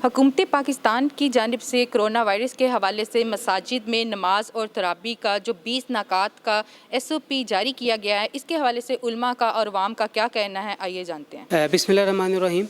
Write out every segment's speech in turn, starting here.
हुकूमत पाकिस्तान की जानिब से कोरोना वायरस के हवाले से मसाजिद में नमाज और तराबी का जो 20 नकात का SOP जारी किया गया है, इसके हवाले से उलमा का और अवाम का क्या कहना है, आइए जानते हैं। बिस्मिल्लाहिर्रहमानिर्रहीम।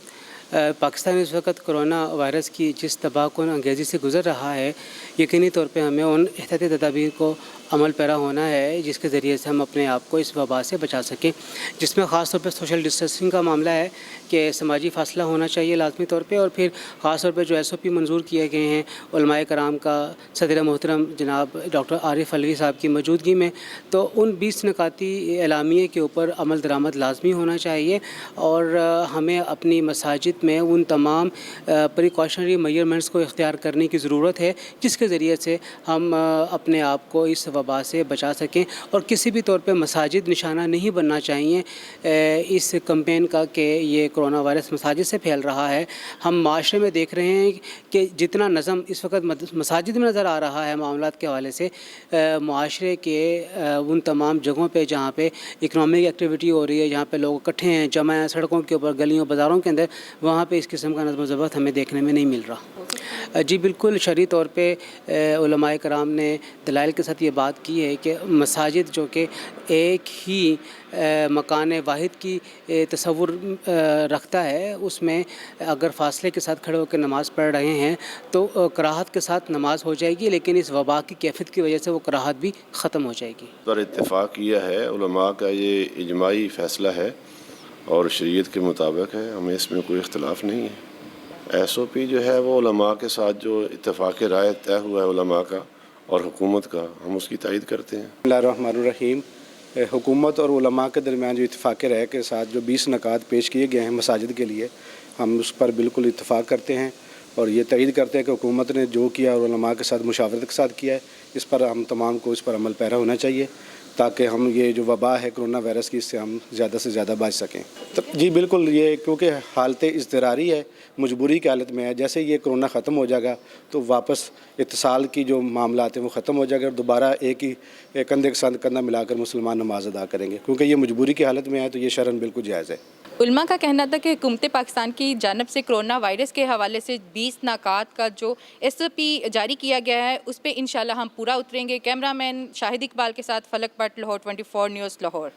पाकिस्तान इस वक्त कोरोना वायरस की जिस तबाहकुन अंगेज़ी से गुज़र रहा है, यकीनी तौर पे हमें उन एहतियाती तदाबीर को अमल पैरा होना है जिसके ज़रिए से हम अपने आप को इस वबा से बचा सकें, जिसमें ख़ास तौर पे सोशल डिस्टेंसिंग का मामला है कि समाजी फ़ासला होना चाहिए लाज़मी तौर पे, और फिर ख़ास तौर पे जो SOP मंजूर किए गए हैं उलमाए कराम का सदर मोहतरम जनाब डॉक्टर आरिफ अलवी साहब की मौजूदगी में, तो उन 20 नकाती एलामिये के ऊपर अमल दरामद लाजमी होना चाहिए। और हमें अपनी मसाजिद में उन तमाम प्रिकॉशनरी मेजरमेंट्स को इख्तियार करने की ज़रूरत है जिसके ज़रिए से हम अपने आप को इस वबा से बचा सकें, और किसी भी तौर पे मसाजिद निशाना नहीं बनना चाहिए इस कैंपेन का कि ये कोरोना वायरस मसाजिद से फैल रहा है। हम माशरे में देख रहे हैं कि जितना नज़म इस वक्त मसाजिद में नज़र आ रहा है मामलात के हवाले से, माशरे के उन तमाम जगहों पे जहाँ पे इकनॉमिक एक्टिविटी हो रही है, जहाँ पे लोग इकट्ठे हैं, जमा हैं सड़कों के ऊपर, गलियों बाज़ारों के अंदर, वहाँ पे इस किस्म का नज़्म ज़ब्त हमें देखने में नहीं मिल रहा। जी बिल्कुल, शरई तौर पे उलमाए कराम ने दलाइल के साथ ये बात की है कि मसाजिद जो कि एक ही मकान वाहिद की तसव्वुर रखता है, उसमें अगर फ़ासले के साथ खड़े होकर नमाज़ पढ़ रहे हैं तो कराहत के साथ नमाज हो जाएगी, लेकिन इस वबा की कैफियत की वजह से वो कराहत भी ख़त्म हो जाएगी। पर इत्तेफाक किया है, उलमा का ये इजमाई फ़ैसला है और शरीयत के मुताबिक है, हमें इसमें कोई इख्तिलाफ़ नहीं है। SOP जो है वो उलमा के साथ जो इत्तेफाक राय तय हुआ है उलमा का और हुकूमत का, हम उसकी तायीद करते हैं। बिस्मिल्लाहिर्रहमानिर्रहीम। हुकूमत और उलमा के दरमियान जो इत्तेफाक राय के साथ जो 20 नकात पेश किए गए हैं मसाजिद के लिए, हम उस पर बिल्कुल इत्तेफाक करते हैं और ये तायीद करते हैं कि हुकूमत ने जो किया और उलमा के साथ मुशावरत के साथ किया है, इस पर हम तमाम को इस पर अमल पैरा होना चाहिए ताकि हम ये जो वबा है कोरोना वायरस की, इससे हम ज़्यादा से ज़्यादा बच सकें। तो जी बिल्कुल, ये क्योंकि हालत इज़्तिरारी है, मजबूरी की हालत में है, जैसे ये कोरोना ख़त्म हो जाएगा तो वापस इत्तिसाल की जो मामलात हैं वो ख़त्म हो जाएगा और दोबारा एक ही कंधे के साथ कंधा मिलाकर मुसलमान नमाज अदा करेंगे। क्योंकि ये मजबूरी की हालत में है तो ये शरन बिल्कुल जायज़ है। उलमा का कहना था कि हुकूमत पाकिस्तान की जानिब से कोरोना वायरस के हवाले से 20 नकात का जो SOP जारी किया गया है, उस पर इंशाल्लाह हम पूरा उतरेंगे। कैमरामैन शाहिद इकबाल के साथ फलक भट्ट, लाहौर 24 न्यूज़, लाहौर।